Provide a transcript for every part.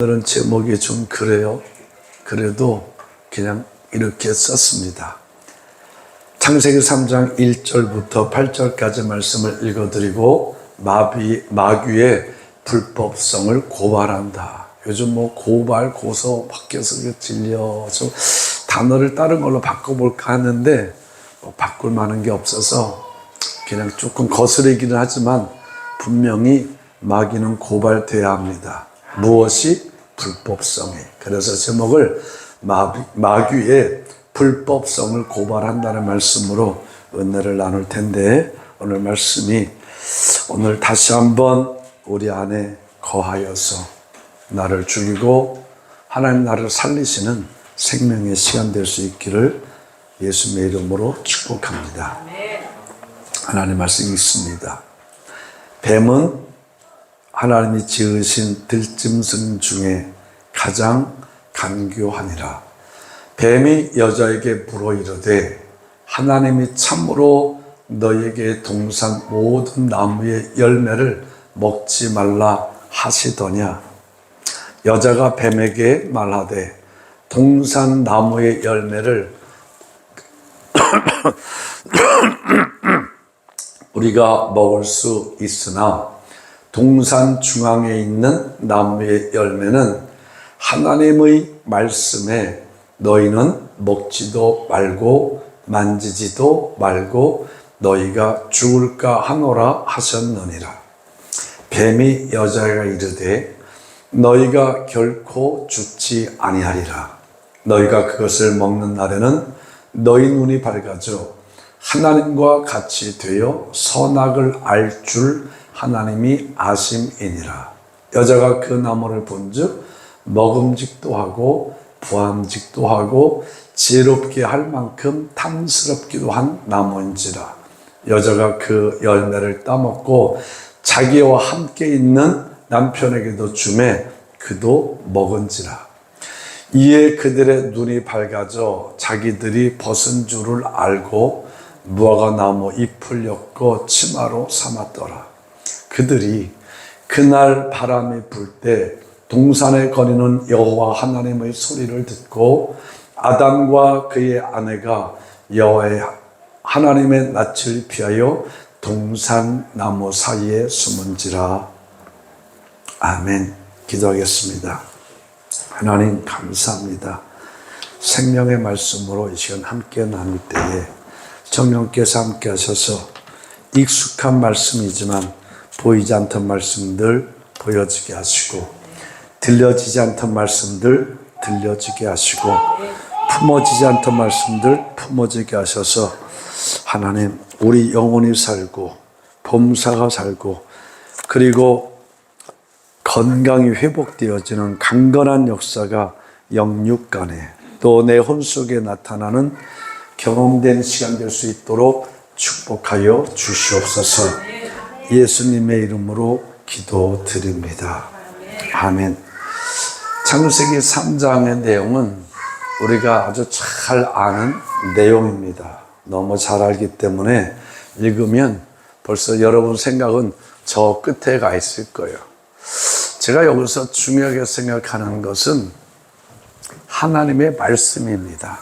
오늘은 제목이 좀 그래요. 그래도 그냥 이렇게 썼습니다. 창세기 3장 1절부터 8절까지 말씀을 읽어드리고 마귀의 불법성을 고발한다. 요즘 고발, 고소 바뀌어서 질려서 단어를 다른 걸로 바꿔볼까 하는데 바꿀 만한 게 없어서 그냥 조금 거스르기는 하지만 분명히 마귀는 고발돼야 합니다. 무엇이? 불법성이. 그래서 제목을 마귀의 불법성을 고발한다는 말씀으로 은혜를 나눌 텐데, 오늘 말씀이 오늘 다시 한번 우리 안에 거하여서 나를 죽이고 하나님 나를 살리시는 생명의 시간 될 수 있기를 예수님의 이름으로 축복합니다. 하나님 말씀이 있습니다. 뱀은 하나님이 지으신 들짐승 중에 가장 간교하니라. 뱀이 여자에게 물어 이르되 하나님이 참으로 너에게 동산 모든 나무의 열매를 먹지 말라 하시더냐. 여자가 뱀에게 말하되 동산 나무의 열매를 우리가 먹을 수 있으나 동산 중앙에 있는 나무의 열매는 하나님의 말씀에 너희는 먹지도 말고 만지지도 말고 너희가 죽을까 하노라 하셨느니라. 뱀이 여자가 이르되 너희가 결코 죽지 아니하리라. 너희가 그것을 먹는 날에는 너희 눈이 밝아져 하나님과 같이 되어 선악을 알 줄 하나님이 아심이니라. 여자가 그 나무를 본즉 먹음직도 하고 부함직도 하고 지혜롭게 할 만큼 탐스럽기도 한 나무인지라. 여자가 그 열매를 따먹고 자기와 함께 있는 남편에게도 주매 그도 먹은지라. 이에 그들의 눈이 밝아져 자기들이 벗은 줄을 알고 무화과 나무 잎을 엮어 치마로 삼았더라. 그들이 그날 바람이 불 때 동산에 거니는 여호와 하나님의 소리를 듣고 아담과 그의 아내가 여호와의 하나님의 낯을 피하여 동산 나무 사이에 숨은지라. 아멘. 기도하겠습니다. 하나님 감사합니다. 생명의 말씀으로 이 시간 함께 나눌 때에 성령께서 함께 하셔서 익숙한 말씀이지만 보이지 않던 말씀들 보여지게 하시고 들려지지 않던 말씀들 들려지게 하시고 품어지지 않던 말씀들 품어지게 하셔서 하나님 우리 영혼이 살고 범사가 살고 그리고 건강이 회복되어지는 강건한 역사가 영육간에 또 내 혼 속에 나타나는 경험된 시간 될 수 있도록 축복하여 주시옵소서. 예수님의 이름으로 기도드립니다. 아멘. 창세기 3장의 내용은 우리가 아주 잘 아는 내용입니다. 너무 잘 알기 때문에 읽으면 벌써 여러분 생각은 저 끝에 가 있을 거예요. 제가 여기서 중요하게 생각하는 것은 하나님의 말씀입니다.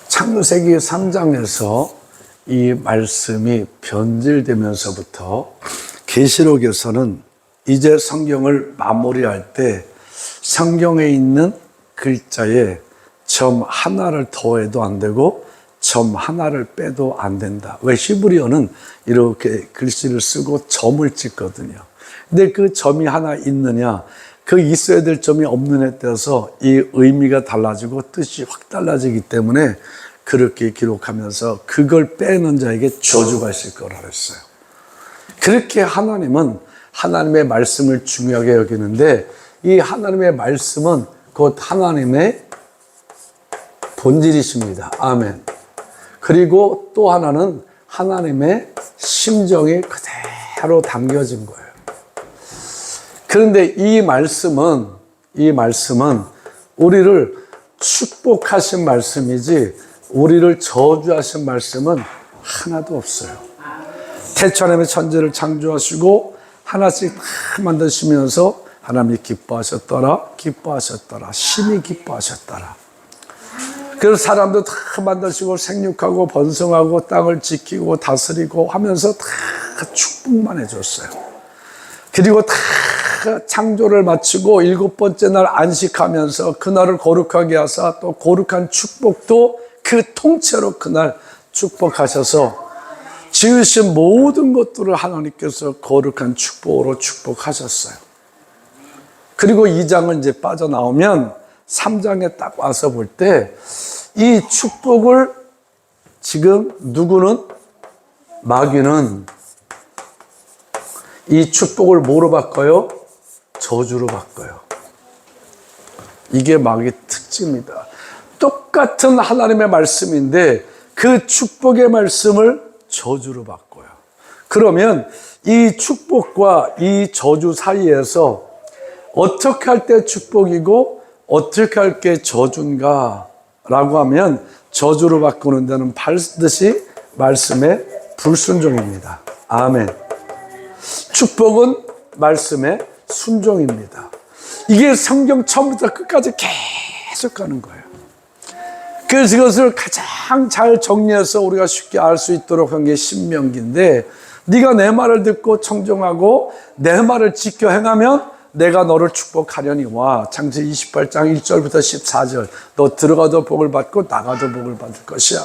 창세기 3장에서 이 말씀이 변질되면서부터 계시록에서는 이제 성경을 마무리할 때 성경에 있는 글자에 점 하나를 더해도 안 되고 점 하나를 빼도 안 된다. 왜 히브리어는 이렇게 글씨를 쓰고 점을 찍거든요. 근데 그 점이 하나 있느냐, 그 있어야 될 점이 없는 에 따라서 이 의미가 달라지고 뜻이 확 달라지기 때문에 그렇게 기록하면서 그걸 빼는 자에게 저주가 있을 거라 그랬어요. 그렇게 하나님은 하나님의 말씀을 중요하게 여기는데 이 하나님의 말씀은 곧 하나님의 본질이십니다. 아멘. 그리고 또 하나는 하나님의 심정이 그대로 담겨진 거예요. 그런데 이 말씀은 우리를 축복하신 말씀이지 우리를 저주하신 말씀은 하나도 없어요. 태초하나님의 천지를 창조하시고 하나씩 다 만드시면서 하나님이 기뻐하셨더라. 심히 기뻐하셨더라. 그래서 사람도 다 만드시고 생육하고 번성하고 땅을 지키고 다스리고 하면서 다 축복만 해줬어요. 그리고 다 창조를 마치고 7번째 날 안식하면서 그날을 거룩하게 하사 또 거룩한 축복도 그 통째로 그날 축복하셔서 지으신 모든 것들을 하나님께서 거룩한 축복으로 축복하셨어요. 그리고 2장은 이제 빠져나오면 3장에 딱 와서 볼 때 이 축복을 지금 누구는 마귀는 이 축복을 뭐로 바꿔요? 저주로 바꿔요. 이게 마귀의 특징입니다. 똑같은 하나님의 말씀인데 그 축복의 말씀을 저주로 바꿔요. 그러면 이 축복과 이 저주 사이에서 어떻게 할 때 축복이고 어떻게 할 때 저주인가 라고 하면 저주로 바꾸는 데는 반드시 말씀의 불순종입니다. 아멘. 축복은 말씀의 순종입니다. 이게 성경 처음부터 끝까지 계속 가는 거예요. 그래서 이것을 가장 잘 정리해서 우리가 쉽게 알 수 있도록 한 게 신명기인데, 네가 내 말을 듣고 청종하고 내 말을 지켜 행하면 내가 너를 축복하려니와. 창세기 28장 1절부터 14절. 너 들어가도 복을 받고 나가도 복을 받을 것이야.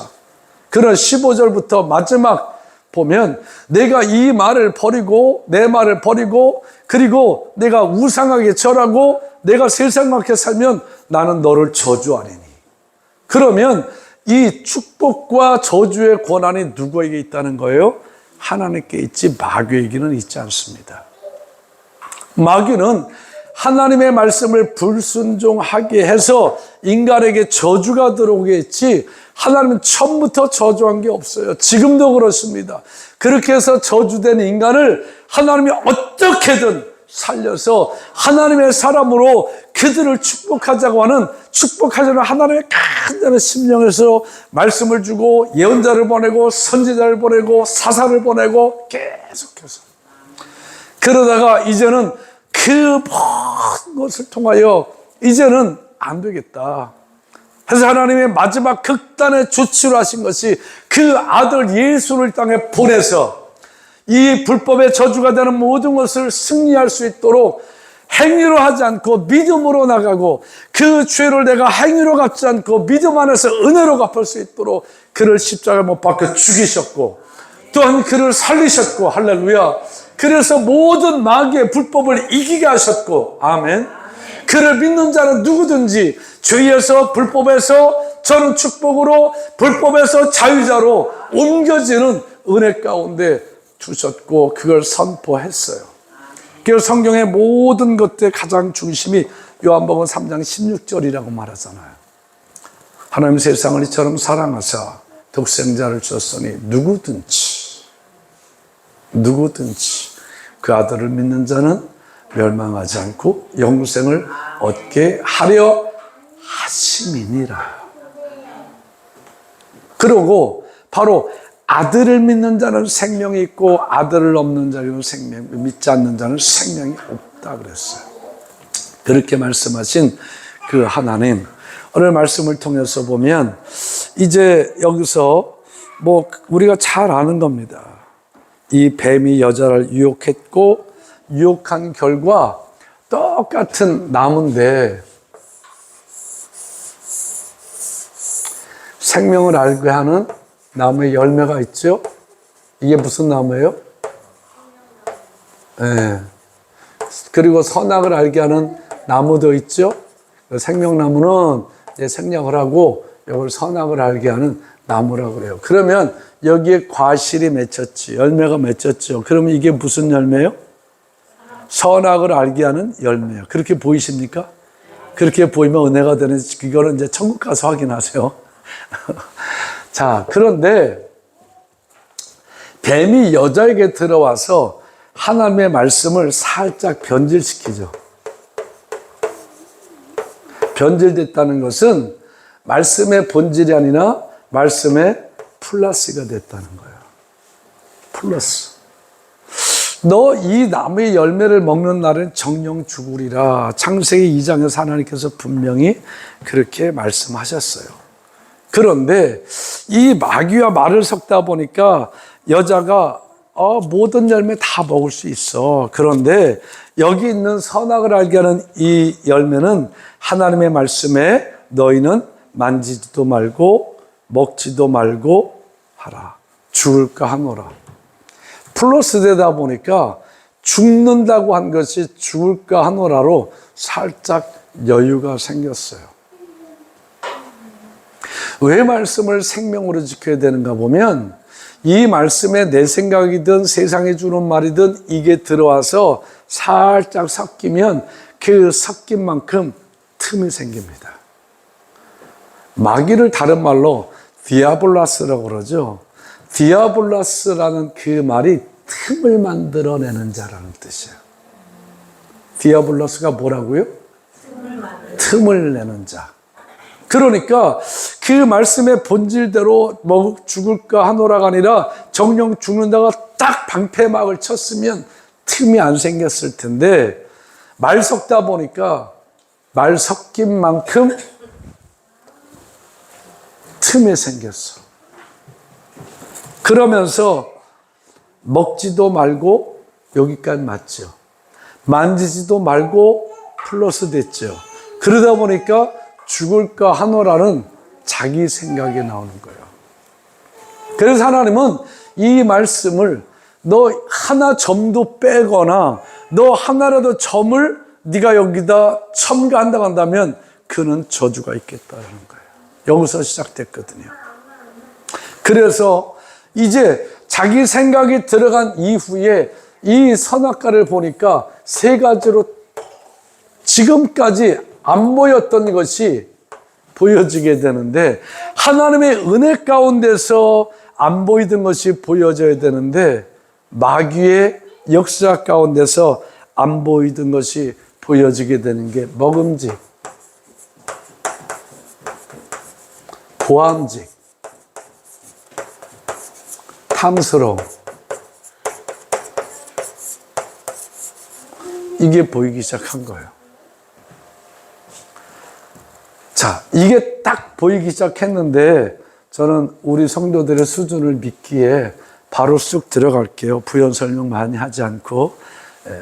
그런 15절부터 마지막 보면 내가 이 말을 버리고 내 말을 버리고 그리고 내가 우상하게 절하고 내가 세상같게 살면 나는 너를 저주하리니. 그러면 이 축복과 저주의 권한이 누구에게 있다는 거예요? 하나님께 있지 마귀에게는 있지 않습니다. 마귀는 하나님의 말씀을 불순종하게 해서 인간에게 저주가 들어오게 했지 하나님은 처음부터 저주한 게 없어요. 지금도 그렇습니다. 그렇게 해서 저주된 인간을 하나님이 어떻게든 살려서 하나님의 사람으로 그들을 축복하자고 하는, 축복하자는 하나님의 간절한 심령에서 말씀을 주고 예언자를 보내고 선지자를 보내고 사사를 보내고 계속해서 그러다가 이제는 그 모든 것을 통하여 이제는 안 되겠다. 그래서 하나님의 마지막 극단의 조치를 하신 것이 그 아들 예수를 땅에 보내서 이 불법의 저주가 되는 모든 것을 승리할 수 있도록 행위로 하지 않고 믿음으로 나가고 그 죄를 내가 행위로 갚지 않고 믿음 안에서 은혜로 갚을 수 있도록 그를 십자가에 못 박혀 죽이셨고 또한 그를 살리셨고, 할렐루야. 그래서 모든 마귀의 불법을 이기게 하셨고, 아멘. 그를 믿는 자는 누구든지 죄에서 불법에서 저는 축복으로 불법에서 자유자로 옮겨지는 은혜 가운데 두셨고 그걸 선포했어요. 그래서 성경의 모든 것들의 가장 중심이 요한복음 3장 16절이라고 말하잖아요. 하나님 세상을 이처럼 사랑하사 독생자를 주셨으니 누구든지 그 아들을 믿는 자는 멸망하지 않고 영생을 얻게 하려 하심이니라. 그러고 바로 아들을 믿는 자는 생명이 있고 아들을 없는 자는 믿지 않는 자는 생명이 없다 그랬어요. 그렇게 말씀하신 그 하나님, 오늘 말씀을 통해서 보면 이제 여기서 뭐 우리가 잘 아는 겁니다. 이 뱀이 여자를 유혹했고 유혹한 결과 똑같은 나무인데 생명을 알게 하는 나무의 열매가 있죠. 이게 무슨 나무예요? 네. 그리고 선악을 알게 하는 나무도 있죠. 생명나무는 이제 생략을 하고 이걸 선악을 알게 하는 나무라고 그래요. 그러면 여기에 과실이 맺혔지, 열매가 맺혔죠. 그러면 이게 무슨 열매예요? 선악을 알게 하는 열매예요. 그렇게 보이십니까? 그렇게 보이면 은혜가 되는, 이거는 이제 천국 가서 확인하세요. 자, 그런데 뱀이 여자에게 들어와서 하나님의 말씀을 살짝 변질시키죠. 변질됐다는 것은 말씀의 본질이 아니라 말씀의 플러스가 됐다는 거예요. 플러스. 너 이 나무의 열매를 먹는 날은 정령 죽으리라. 창세기 2장에서 하나님께서 분명히 그렇게 말씀하셨어요. 그런데 이 마귀와 말을 섞다 보니까 여자가 모든 열매 다 먹을 수 있어. 그런데 여기 있는 선악을 알게 하는 이 열매는 하나님의 말씀에 너희는 만지지도 말고 먹지도 말고 하라. 죽을까 하노라. 플러스 되다 보니까 죽는다고 한 것이 죽을까 하노라로 살짝 여유가 생겼어요. 왜 말씀을 생명으로 지켜야 되는가 보면 이 말씀에 내 생각이든 세상에 주는 말이든 이게 들어와서 살짝 섞이면 그 섞인 만큼 틈이 생깁니다. 마귀를 다른 말로 디아블라스라고 그러죠. 디아블라스라는 그 말이 틈을 만들어내는 자라는 뜻이에요. 디아블라스가 뭐라고요? 틈을 내는 자. 그러니까 그 말씀의 본질대로 죽을까 하노라가 아니라 정령 죽는다가 딱 방패막을 쳤으면 틈이 안 생겼을 텐데 말 섞다 보니까 말 섞인 만큼 틈이 생겼어. 그러면서 먹지도 말고 여기까지 맞죠. 만지지도 말고 플러스 됐죠. 그러다 보니까 죽을까 하노라는 자기 생각이 나오는 거예요. 그래서 하나님은 이 말씀을 너 하나 점도 빼거나 너 하나라도 점을 네가 여기다 첨가한다고 한다면 그는 저주가 있겠다는 거예요. 여기서 시작됐거든요. 그래서 이제 자기 생각이 들어간 이후에 이 선악과를 보니까 세 가지로 지금까지 안 보였던 것이 보여지게 되는데 하나님의 은혜 가운데서 안 보이던 것이 보여져야 되는데 마귀의 역사 가운데서 안 보이던 것이 보여지게 되는 게 먹음직, 보암직, 탐스러움, 이게 보이기 시작한 거예요. 자, 이게 딱 보이기 시작했는데 저는 우리 성도들의 수준을 믿기에 바로 쑥 들어갈게요. 부연 설명 많이 하지 않고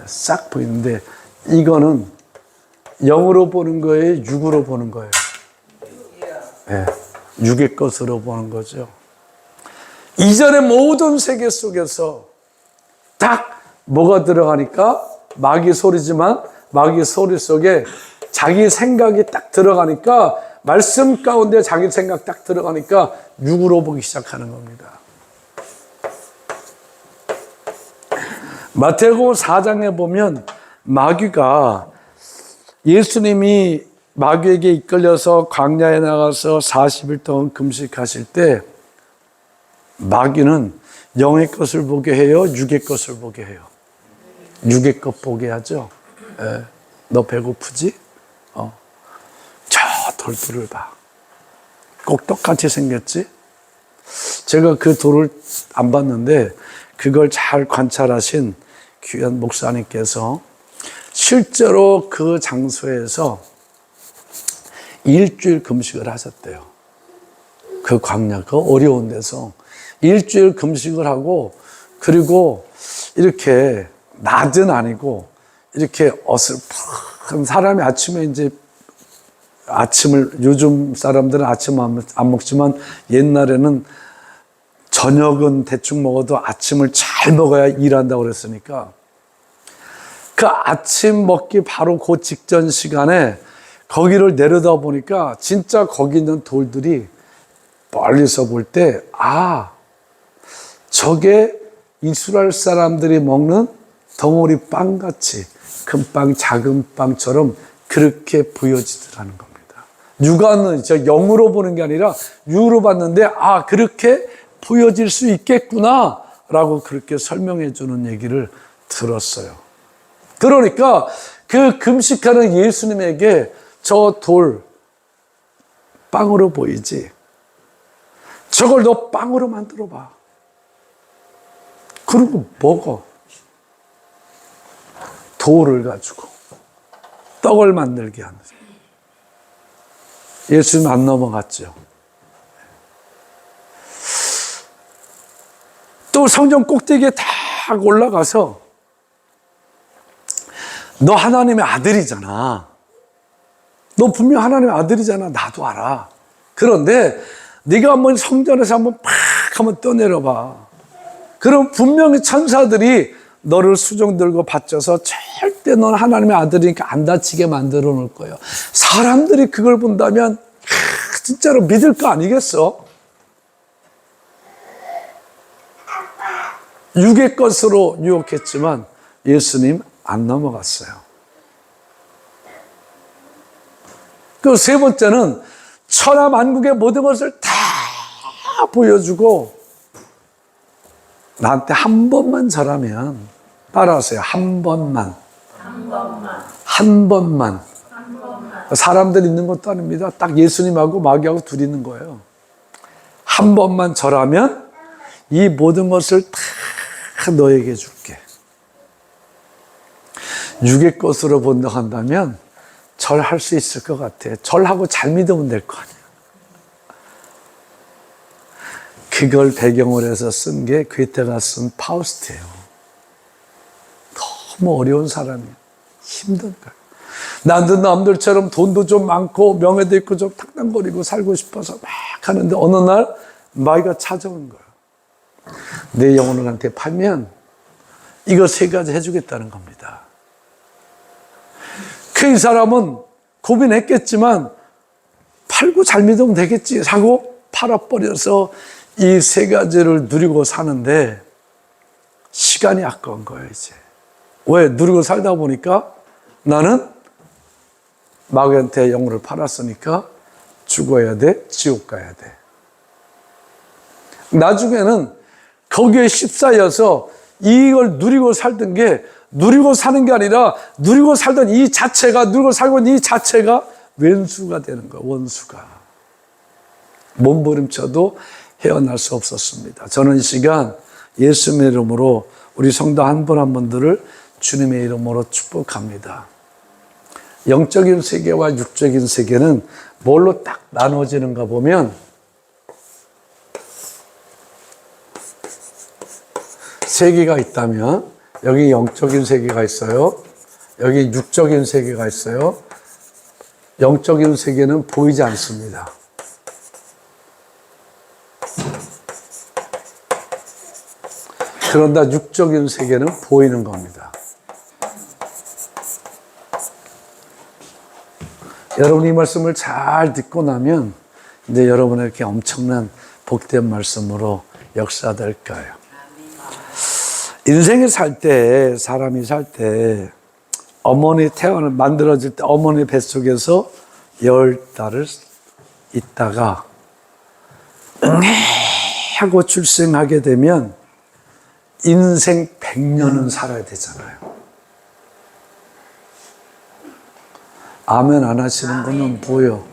싹 보이는데 이거는 영으로 보는 거예요? 육으로 보는 거예요? 네, 육의 것으로 보는 거죠. 이전의 모든 세계 속에서 딱 뭐가 들어가니까 마귀 소리지만 마귀 소리 속에 자기 생각이 딱 들어가니까 말씀 가운데 자기 생각 딱 들어가니까 육으로 보기 시작하는 겁니다. 마태복음 4장에 보면 마귀가 예수님이 마귀에게 이끌려서 광야에 나가서 40일 동안 금식하실 때 마귀는 영의 것을 보게 해요? 육의 것을 보게 해요? 육의 것 보게 하죠. 너 배고프지? 저 돌들을 봐. 꼭 똑같이 생겼지? 제가 그 돌을 안 봤는데 그걸 잘 관찰하신 귀한 목사님께서 실제로 그 장소에서 일주일 금식을 하셨대요. 그 광야, 그 어려운 데서 일주일 금식을 하고 그리고 이렇게 낮은 아니고 이렇게 어슬픈 사람이 아침에 이제 아침을 요즘 사람들은 아침 안 먹지만 옛날에는 저녁은 대충 먹어도 아침을 잘 먹어야 일한다고 그랬으니까 그 아침 먹기 바로 그 직전 시간에 거기를 내려다 보니까 진짜 거기 있는 돌들이 멀리서 볼 때 저게 이스라엘 사람들이 먹는 덩어리 빵같이 큰 빵, 작은 빵처럼 그렇게 보여지더라는 겁니다. 육안은 저 영으로 보는 게 아니라 육으로 봤는데 그렇게 보여질 수 있겠구나 라고 그렇게 설명해 주는 얘기를 들었어요. 그러니까 그 금식하는 예수님에게 저 돌 빵으로 보이지? 저걸 너 빵으로 만들어 봐. 그리고 먹어. 돌을 가지고 떡을 만들게 하는. 예수님 안 넘어갔죠. 또 성전 꼭대기에 딱 올라가서 너 하나님의 아들이잖아. 너 분명 하나님의 아들이잖아. 나도 알아. 그런데 네가 한번 성전에서 한번 팍 한번 떠내려봐. 그럼 분명히 천사들이 너를 수종 들고 받쳐서 절대 넌 하나님의 아들이니까 안 다치게 만들어 놓을 거예요. 사람들이 그걸 본다면 진짜로 믿을 거 아니겠어? 육의 것으로 유혹했지만 예수님 안 넘어갔어요. 그 세 번째는 천하 만국의 모든 것을 다 보여주고 나한테 한 번만 절하면 따라하세요. 한 번만. 한 번만. 사람들 있는 것도 아닙니다. 딱 예수님하고 마귀하고 둘이 있는 거예요. 한 번만 절하면 이 모든 것을 다 너에게 줄게. 육의 것으로 본다 한다면 절할 수 있을 것 같아. 절하고 잘 믿으면 될 거 아니야. 그걸 배경으로 해서 쓴 게 괴테가 쓴 파우스트예요. 너무 어려운 사람이에요. 힘든 거예요. 나도 남들처럼 돈도 좀 많고 명예도 있고 좀 탁당거리고 살고 싶어서 막 하는데 어느 날 마귀가 찾아온 거예요. 내 영혼을 한테 팔면 이거 세 가지 해주겠다는 겁니다. 그 이 사람은 고민했겠지만 팔고 잘 믿으면 되겠지 하고 팔아버려서 이 세 가지를 누리고 사는데 시간이 아까운 거예요, 이제. 왜? 누리고 살다 보니까 나는 마귀한테 영혼을 팔았으니까 죽어야 돼, 지옥 가야 돼. 나중에는 거기에 휩싸여서 이걸 누리고 살던 게 누리고 사는 게 아니라 누리고 살던 이 자체가, 누리고 살고 있는 이 자체가 왼수가 되는 거예요, 원수가. 몸부림쳐도 헤어날 수 없었습니다. 저는 이 시간 예수님의 이름으로 우리 성도 한 분 한 분들을 주님의 이름으로 축복합니다. 영적인 세계와 육적인 세계는 뭘로 딱 나눠지는가 보면 세계가 있다면 여기 영적인 세계가 있어요. 여기 육적인 세계가 있어요. 영적인 세계는 보이지 않습니다. 그런다 육적인 세계는 보이는 겁니다. 여러분 이 말씀을 잘 듣고 나면 이제 여러분에게 엄청난 복된 말씀으로 역사될 거예요. 인생을 살 때, 사람이 살 때 어머니 만들어질 때 어머니 뱃속에서 10달을 있다가 하고 출생하게 되면 인생 100년은 살아야 되잖아요. 아멘 안 하시는 분은 보여.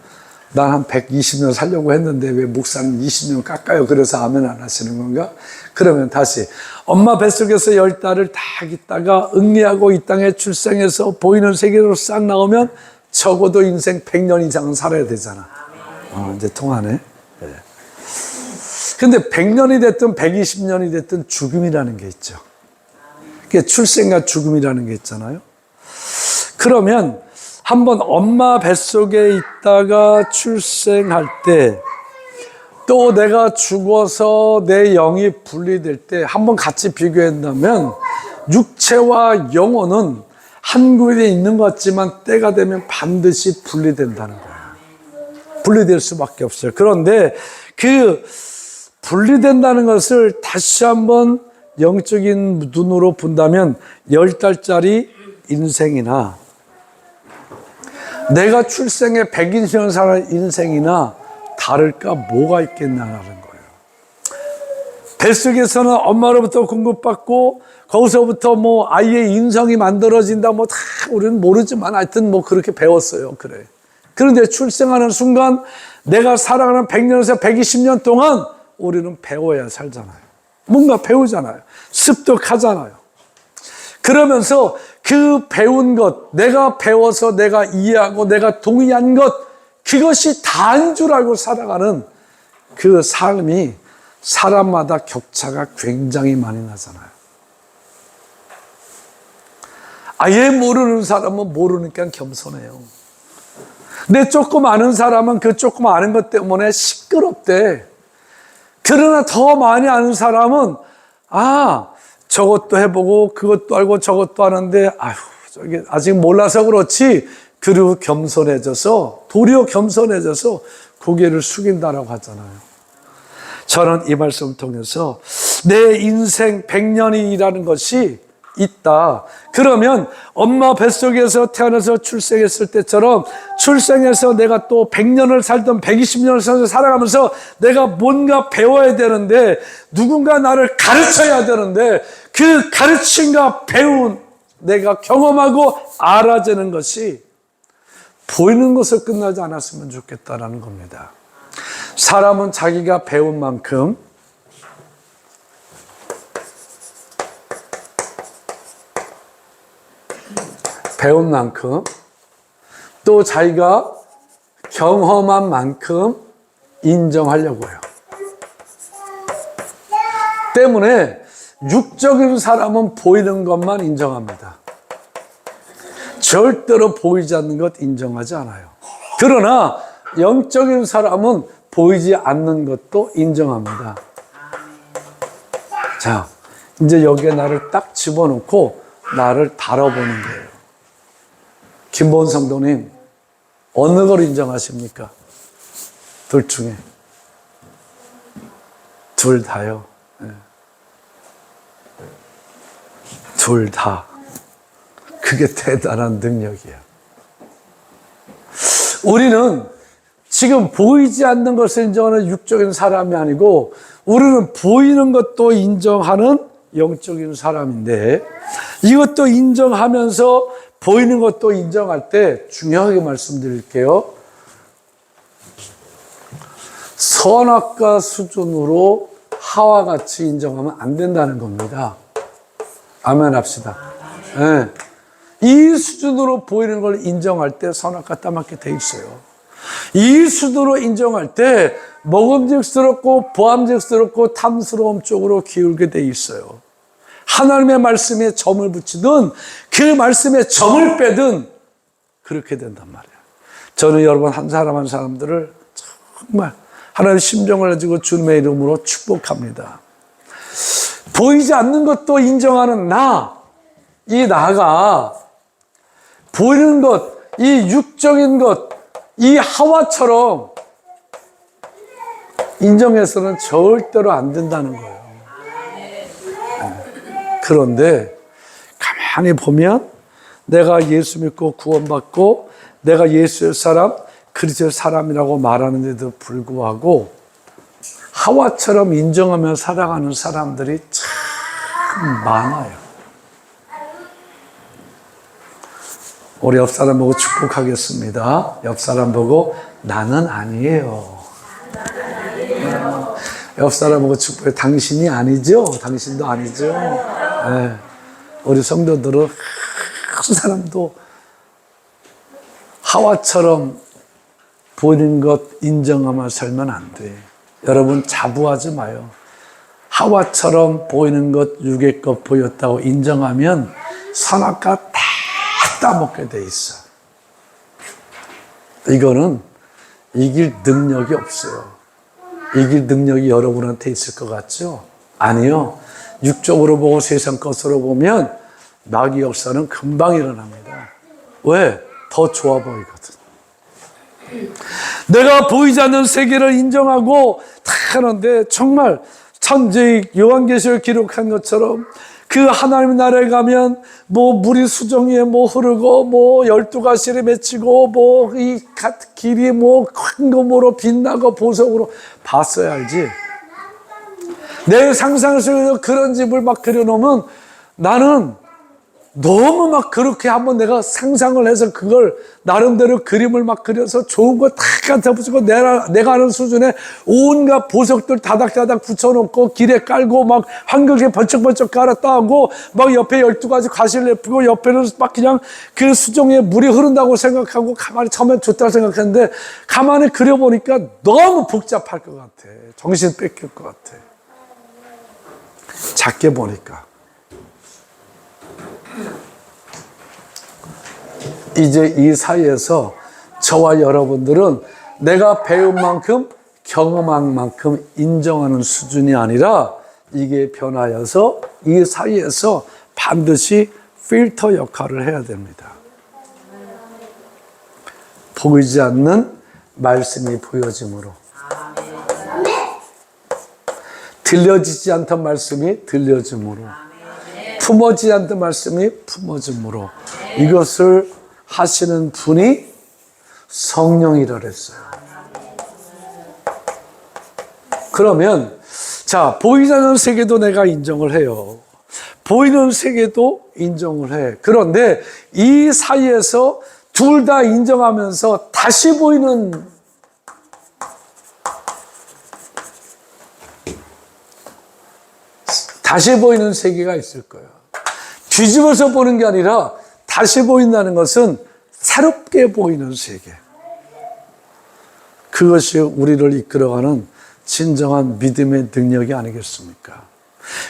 난 한 120년 살려고 했는데 왜 목사는 20년 깎아요? 그래서 아멘 안 하시는 건가? 그러면 다시 엄마 뱃속에서 10달을 딱 있다가 응리하고 이 땅에 출생해서 보이는 세계로 싹 나오면 적어도 인생 100년 이상은 살아야 되잖아. 이제 통하네. 네. 근데 100년이 됐든 120년이 됐든 죽음이라는 게 있죠. 그게 출생과 죽음이라는 게 있잖아요. 그러면 한번 엄마 뱃속에 있다가 출생할 때 또 내가 죽어서 내 영이 분리될 때 한번 같이 비교한다면 육체와 영혼은 한 구에 있는 것 같지만 때가 되면 반드시 분리된다는 거예요. 분리될 수밖에 없어요. 그런데 그 분리된다는 것을 다시 한번 영적인 눈으로 본다면 10달짜리 인생이나 내가 출생에 120년 사는 인생이나 다를까 뭐가 있겠냐는 거예요. 뱃속에서는 엄마로부터 공급받고 거기서부터 뭐 아이의 인성이 만들어진다 뭐 다 우리는 모르지만 하여튼 뭐 그렇게 배웠어요. 그래. 그런데 출생하는 순간 내가 살아가는 100년에서 120년 동안 우리는 배워야 살잖아요. 뭔가 배우잖아요. 습득하잖아요. 그러면서 그 배운 것, 내가 배워서 내가 이해하고 내가 동의한 것, 그것이 다인 줄 알고 살아가는 그 삶이 사람마다 격차가 굉장히 많이 나잖아요. 아예 모르는 사람은 모르니까 겸손해요. 근데 조금 아는 사람은 그 조금 아는 것 때문에 시끄럽대. 그러나 더 많이 아는 사람은 저것도 해보고 그것도 알고 저것도 하는데 저게 아직 몰라서 그렇지. 그리고 겸손해져서, 도리어 겸손해져서 고개를 숙인다라고 하잖아요. 저는 이 말씀을 통해서 내 인생 100년이라는 것이 있다. 그러면 엄마 뱃속에서 태어나서 출생했을 때처럼 출생해서 내가 또 100년을 살던 120년을 살아가면서 내가 뭔가 배워야 되는데 누군가 나를 가르쳐야 되는데 그 가르침과 배운 내가 경험하고 알아지는 것이 보이는 것을 끝나지 않았으면 좋겠다라는 겁니다. 사람은 자기가 배운 만큼 또 자기가 경험한 만큼 인정하려고 해요. 때문에 육적인 사람은 보이는 것만 인정합니다. 절대로 보이지 않는 것 인정하지 않아요. 그러나 영적인 사람은 보이지 않는 것도 인정합니다. 자, 이제 여기에 나를 딱 집어넣고 나를 다뤄보는 거예요. 김보은 성도님, 어느 걸 인정하십니까? 둘 중에. 둘 다요. 네. 둘 다. 그게 대단한 능력이에요. 우리는 지금 보이지 않는 것을 인정하는 육적인 사람이 아니고 우리는 보이는 것도 인정하는 영적인 사람인데 이것도 인정하면서 보이는 것도 인정할 때 중요하게 말씀드릴게요. 선악과 수준으로 하와 같이 인정하면 안 된다는 겁니다. 아멘 합시다. 네. 이 수준으로 보이는 걸 인정할 때 선악과 따먹게 돼 있어요. 이 수준으로 인정할 때 먹음직스럽고 보암직스럽고 탐스러움 쪽으로 기울게 돼 있어요. 하나님의 말씀에 점을 붙이든 그 말씀에 점을 빼든 그렇게 된단 말이에요. 저는 여러분 한 사람 한 사람들을 정말 하나님의 심정을 가지고 주님의 이름으로 축복합니다. 보이지 않는 것도 인정하는 이 나가 보이는 것, 이 육적인 것, 이 하와처럼 인정해서는 절대로 안 된다는 거예요. 그런데 가만히 보면 내가 예수 믿고 구원받고 내가 예수의 사람, 그리스도의 사람이라고 말하는데도 불구하고 하와처럼 인정하며 살아가는 사람들이 참 많아요. 우리 옆 사람 보고 축복하겠습니다. 옆 사람 보고 나는 아니에요. 옆 사람 보고 축복해. 당신이 아니죠? 당신도 아니죠? 네. 우리 성도들은 한 사람도 하와처럼 보이는 것 인정하며 살면 안 돼. 여러분 자부하지 마요. 하와처럼 보이는 것, 육의 것 보였다고 인정하면 선악과 다 따먹게 돼 있어. 이거는 이길 능력이 없어요. 이길 능력이 여러분한테 있을 것 같죠? 아니요. 육적으로 보고 세상 것으로 보면 마귀 역사는 금방 일어납니다. 왜? 더 좋아 보이거든. 내가 보이지 않는 세계를 인정하고 다 하는데 정말 천지 요한계시를 기록한 것처럼 그 하나님 나라에 가면 물이 수정 위에 흐르고 12가시를 맺히고 이 길이 황금으로 빛나고 보석으로 봤어야 알지. 내 상상 속에서 그런 집을 막 그려놓으면 나는 너무 막 그렇게 한번 내가 상상을 해서 그걸 나름대로 그림을 막 그려서 좋은 거 다 갖다 붙이고 내가 아는 수준의 온갖 보석들 다닥다닥 붙여놓고 길에 깔고 막 한글에 번쩍번쩍 깔았다 하고 막 옆에 12가지 과실을 내피고 옆에는 막 그냥 그 수종에 물이 흐른다고 생각하고 가만히 처음엔 좋다고 생각했는데 가만히 그려보니까 너무 복잡할 것 같아. 정신 뺏길 것 같아. 작게 보니까. 이제 이 사이에서 저와 여러분들은 내가 배운 만큼 경험한 만큼 인정하는 수준이 아니라 이게 변하여서 이 사이에서 반드시 필터 역할을 해야 됩니다. 보이지 않는 말씀이 보여짐으로, 들려지지 않던 말씀이 들려짐으로, 품어지지 않던 말씀이 품어짐으로, 이것을 하시는 분이 성령이라 그랬어요. 그러면 자, 보이지 않는 세계도 내가 인정을 해요. 보이는 세계도 인정을 해. 그런데 이 사이에서 둘 다 인정하면서 다시 보이는 세계가 있을 거예요. 뒤집어서 보는 게 아니라 다시 보인다는 것은 새롭게 보이는 세계. 그것이 우리를 이끌어가는 진정한 믿음의 능력이 아니겠습니까?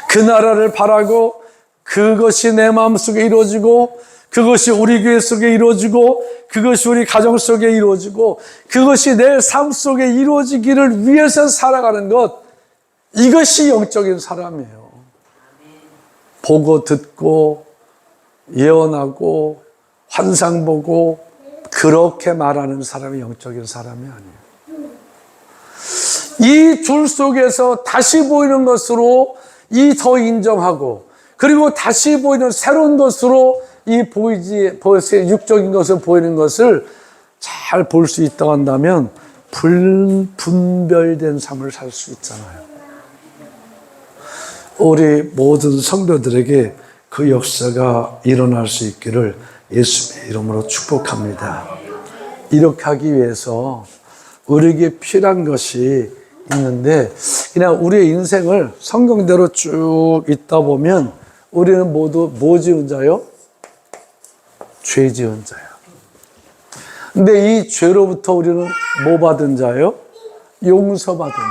그 나라를 바라고 그것이 내 마음속에 이루어지고 그것이 우리 교회 속에 이루어지고 그것이 우리 가정 속에 이루어지고 그것이 내 삶 속에 이루어지기를 위해서 살아가는 것, 이것이 영적인 사람이에요. 보고 듣고 예언하고 환상 보고 그렇게 말하는 사람이 영적인 사람이 아니에요. 이 둘 속에서 다시 보이는 것으로 이 더 인정하고 그리고 다시 보이는 새로운 것으로 이 육적인 것을 보이는 것을 잘 볼 수 있다고 한다면 분별된 삶을 살 수 있잖아요. 우리 모든 성도들에게 그 역사가 일어날 수 있기를 예수님의 이름으로 축복합니다. 이렇게 하기 위해서 우리에게 필요한 것이 있는데 그냥 우리의 인생을 성경대로 쭉 있다 보면 우리는 모두 뭐 지은 자요? 죄 지은 자요. 근데 이 죄로부터 우리는 뭐 받은 자요? 용서받은 자요.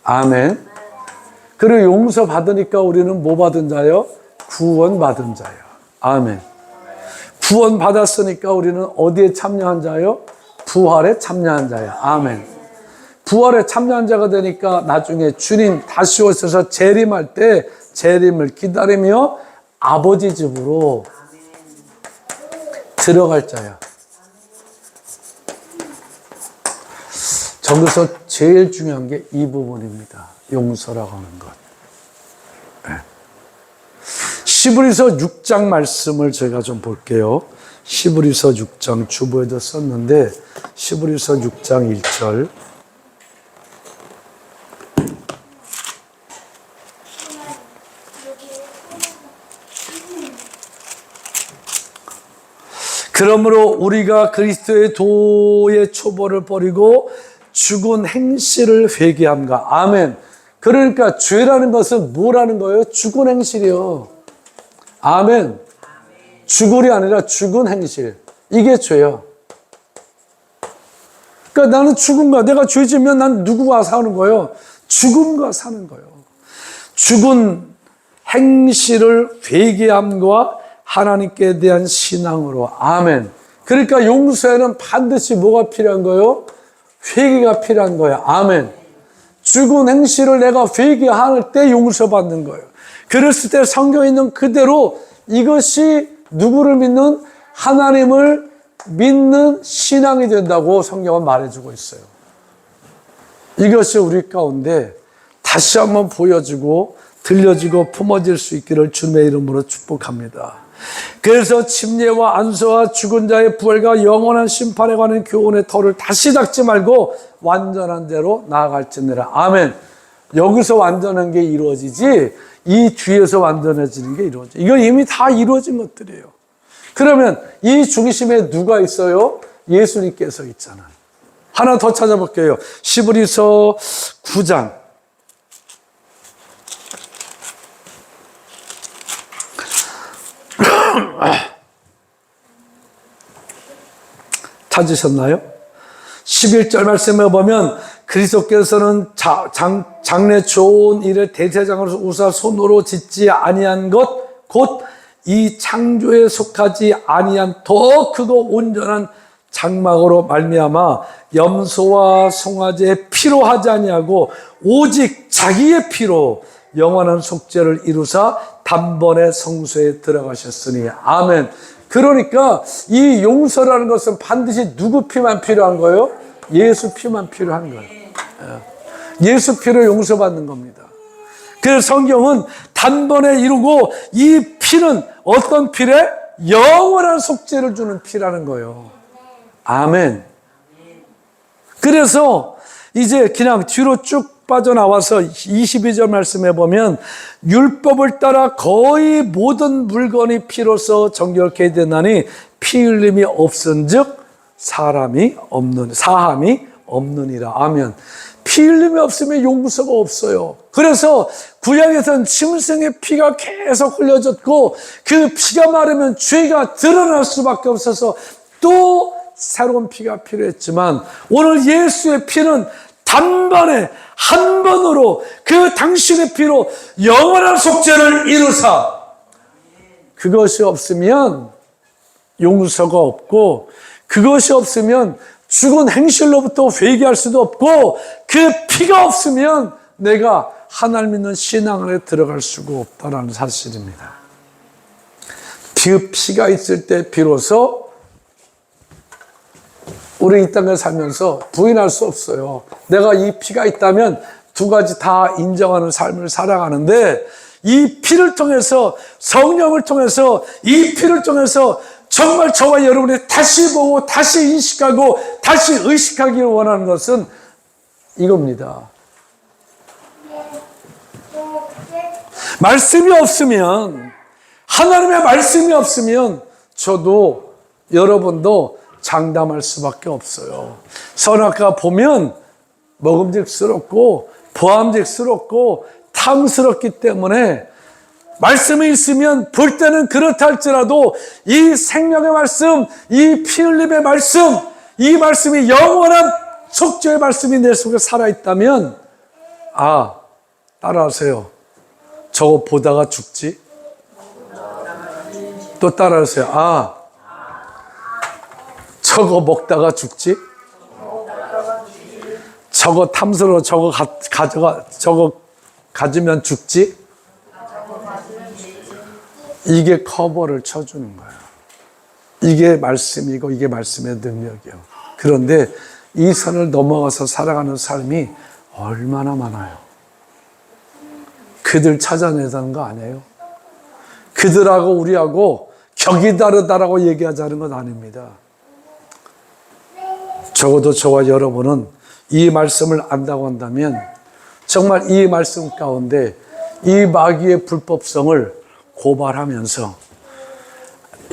아멘. 그리고 용서받으니까 우리는 뭐 받은 자요? 구원받은 자요. 아멘. 구원받았으니까 우리는 어디에 참여한 자요? 부활에 참여한 자요. 아멘. 부활에 참여한 자가 되니까 나중에 주님 다시 오셔서 재림할 때 재림을 기다리며 아버지 집으로 들어갈 자야. 저기서 제일 중요한 게 이 부분입니다. 용서라고 하는 것. 네. 시브리서 6장 말씀을 제가 좀 볼게요. 시브리서 6장 주보에도 썼는데 시브리서 6장 1절. 그러므로 우리가 그리스도의 도의 초보를 버리고 죽은 행실을 회개함과. 아멘. 그러니까 죄라는 것은 뭐라는 거예요? 죽은 행실이요. 아멘. 죽을이 아니라 죽은 행실. 이게 죄야. 그러니까 나는 죽음과, 내가 죄 지면 난 누구와 사는 거예요? 죽음과 사는 거예요. 죽은 행실을 회개함과 하나님께 대한 신앙으로. 아멘. 그러니까 용서에는 반드시 뭐가 필요한 거예요? 회개가 필요한 거예요. 아멘. 죽은 행실을 내가 회개할 때 용서받는 거예요. 그랬을 때 성경에 있는 그대로 이것이 누구를 믿는? 하나님을 믿는 신앙이 된다고 성경은 말해주고 있어요. 이것이 우리 가운데 다시 한번 보여지고 들려지고 품어질 수 있기를 주님의 이름으로 축복합니다. 그래서 침례와 안수와 죽은 자의 부활과 영원한 심판에 관한 교훈의 터를 다시 닦지 말고 완전한 대로 나아갈지니라. 아멘. 여기서 완전한 게 이루어지지 이 뒤에서 완전해지는 게 이루어져. 이건 이미 다 이루어진 것들이에요. 그러면 이 중심에 누가 있어요? 예수님께서 있잖아요. 하나 더 찾아볼게요. 히브리서 9장. 찾으셨나요? 11절 말씀에 보면 그리스도께서는 장래 좋은 일을 대제장으로서 우사 손으로 짓지 아니한 것 곧 이 창조에 속하지 아니한 더 크고 온전한 장막으로 말미암아 염소와 송아지의 피로 하지 아니하고 오직 자기의 피로 영원한 속죄를 이루사 단번에 성소에 들어가셨으니 아멘. 그러니까 이 용서라는 것은 반드시 누구 피만 필요한 거예요? 예수 피만 필요한 거예요. 예수 피로 용서받는 겁니다. 그래서 성경은 단번에 이루고 이 피는 어떤 피래? 영원한 속죄를 주는 피라는 거예요. 아멘. 그래서 이제 그냥 뒤로 쭉 빠져나와서 22절 말씀해 보면 율법을 따라 거의 모든 물건이 피로써 정결케 되나니 피 흘림이 없은즉 사함이 없느니라. 아멘. 피 흘림이 없으면 용서가 없어요. 그래서 구약에서는 짐승의 피가 계속 흘려졌고 그 피가 마르면 죄가 드러날 수밖에 없어서 또 새로운 피가 필요했지만 오늘 예수의 피는 단번에 한 번으로 그 당신의 피로 영원한 속죄를 이루사 그것이 없으면 용서가 없고 그것이 없으면 죽은 행실로부터 회개할 수도 없고 그 피가 없으면 내가 하나님 믿는 신앙 안에 들어갈 수가 없다는 사실입니다. 그 피가 있을 때 비로소 우리 이 땅에 살면서 부인할 수 없어요. 내가 이 피가 있다면 두 가지 다 인정하는 삶을 살아가는데 이 피를 통해서 성령을 통해서 이 피를 통해서 정말 저와 여러분이 다시 보고 다시 인식하고 다시 의식하기를 원하는 것은 이겁니다. 말씀이 없으면 하나님의 말씀이 없으면 저도 여러분도 장담할 수밖에 없어요. 선악과 보면 먹음직스럽고 보암직스럽고 탐스럽기 때문에 말씀이 있으면 볼 때는 그렇다 할지라도 이 생명의 말씀, 이 피 흘림의 말씀, 이 말씀이 영원한 속죄의 말씀이 내 속에 살아있다면 따라하세요. 저거 보다가 죽지? 또 따라하세요. 저거 먹다가 죽지? 저거 탐스러워 저거 가지면 죽지? 이게 커버를 쳐주는 거예요. 이게 말씀이고 이게 말씀의 능력이에요. 그런데 이 선을 넘어가서 살아가는 삶이 얼마나 많아요. 그들 찾아내자는 거 아니에요. 그들하고 우리하고 격이 다르다라고 얘기하자는 건 아닙니다. 적어도 저와 여러분은 이 말씀을 안다고 한다면 정말 이 말씀 가운데 이 마귀의 불법성을 고발하면서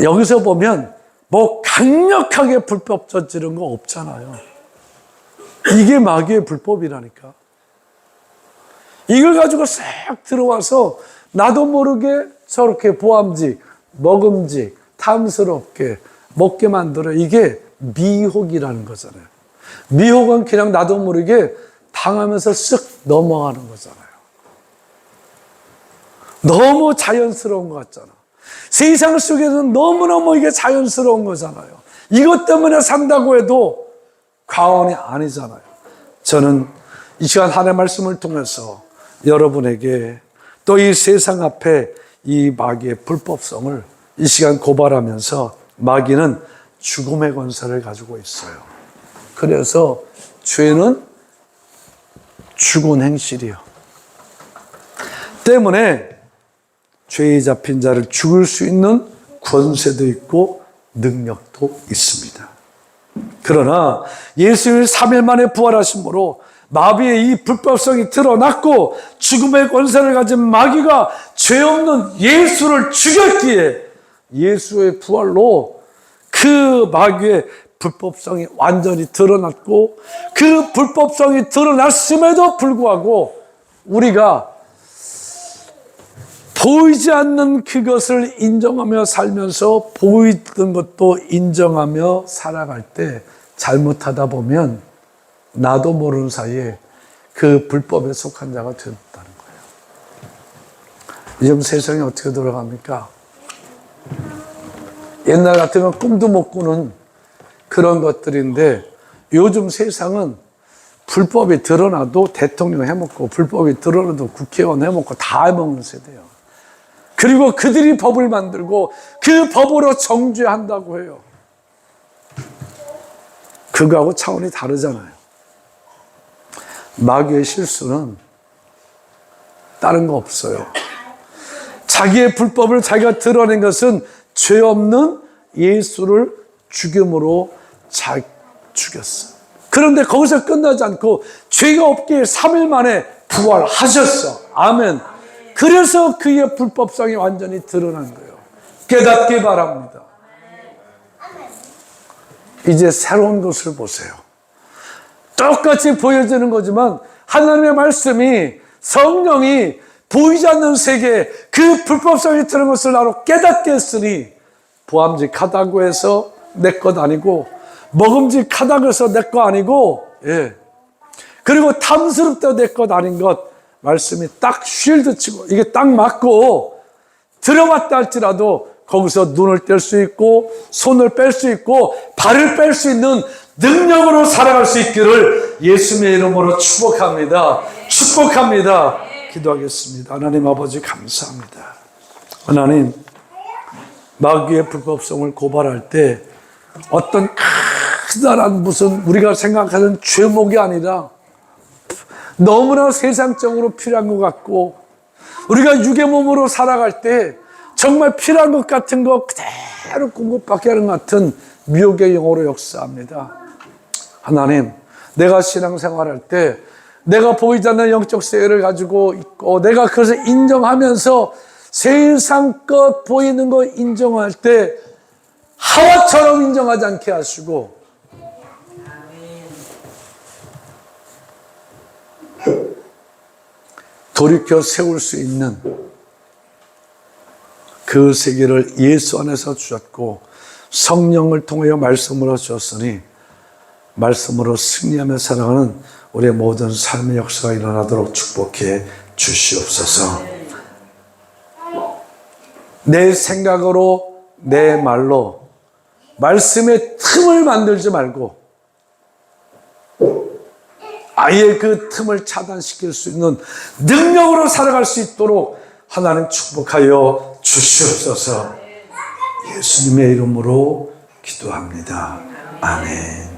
여기서 보면 뭐 강력하게 불법 저지른 거 없잖아요. 이게 마귀의 불법이라니까. 이걸 가지고 싹 들어와서 나도 모르게 저렇게 보암직, 먹음직, 탐스럽게 먹게 만들어. 이게 미혹이라는 거잖아요. 미혹은 그냥 나도 모르게 당하면서 쓱 넘어가는 거잖아요. 너무 자연스러운 것 같잖아. 세상 속에서는 너무너무 이게 자연스러운 거잖아요. 이것 때문에 산다고 해도 과언이 아니잖아요. 저는 이 시간 하나님의 말씀을 통해서 여러분에게 또 이 세상 앞에 이 마귀의 불법성을 이 시간 고발하면서 마귀는 죽음의 권세를 가지고 있어요. 그래서 죄는 죽은 행실이요. 때문에 죄에 잡힌 자를 죽일 수 있는 권세도 있고 능력도 있습니다. 그러나 예수님이 3일 만에 부활하심으로 마귀의 이 불법성이 드러났고 죽음의 권세를 가진 마귀가 죄 없는 예수를 죽였기에 예수의 부활로 그 마귀의 불법성이 완전히 드러났고 그 불법성이 드러났음에도 불구하고 우리가 보이지 않는 그것을 인정하며 살면서 보이던 것도 인정하며 살아갈 때 잘못하다 보면 나도 모르는 사이에 그 불법에 속한 자가 되었다는 거예요. 요즘 세상이 어떻게 돌아갑니까? 옛날 같으면 꿈도 못 꾸는 그런 것들인데 요즘 세상은 불법이 드러나도 대통령 해먹고 불법이 드러나도 국회의원 해먹고 다 해먹는 세대예요. 그리고 그들이 법을 만들고 그 법으로 정죄한다고 해요. 그거하고 차원이 다르잖아요. 마귀의 실수는 다른 거 없어요. 자기의 불법을 자기가 드러낸 것은 죄 없는 예수를 죽임으로 죽였어. 그런데 거기서 끝나지 않고 죄가 없기에 3일 만에 부활하셨어. 아멘. 그래서 그의 불법성이 완전히 드러난 거예요. 깨닫기 바랍니다. 이제 새로운 것을 보세요. 똑같이 보여지는 거지만 하나님의 말씀이 성령이 보이지 않는 세계에 그 불법성이 드러난 것을 나로 깨닫게 했으니 보암직하다고 해서 내 것 아니고 먹음직하다고 해서 내 거 아니고 그리고 탐스럽다고 내 것 아닌 것 말씀이 딱 쉴드 치고 이게 딱 맞고 들어갔다 할지라도 거기서 눈을 뗄 수 있고 손을 뺄 수 있고 발을 뺄 수 있는 능력으로 살아갈 수 있기를 예수님의 이름으로 축복합니다. 축복합니다. 기도하겠습니다. 하나님 아버지 감사합니다. 하나님 마귀의 불법성을 고발할 때 어떤 크다란 무슨 우리가 생각하는 죄목이 아니라 너무나 세상적으로 필요한 것 같고 우리가 육의 몸으로 살아갈 때 정말 필요한 것 같은 거 그대로 공급받게 하는 것 같은 미혹의 영으로 역사합니다. 하나님, 내가 신앙생활할 때 내가 보이지 않는 영적 세계를 가지고 있고 내가 그것을 인정하면서 세상껏 보이는 거 인정할 때 하와처럼 인정하지 않게 하시고 돌이켜 세울 수 있는 그 세계를 예수 안에서 주셨고 성령을 통하여 말씀으로 주셨으니 말씀으로 승리하며 살아가는 우리의 모든 삶의 역사가 일어나도록 축복해 주시옵소서. 내 생각으로 내 말로 말씀의 틈을 만들지 말고 아예 그 틈을 차단시킬 수 있는 능력으로 살아갈 수 있도록 하나님 축복하여 주시옵소서. 예수님의 이름으로 기도합니다. 아멘.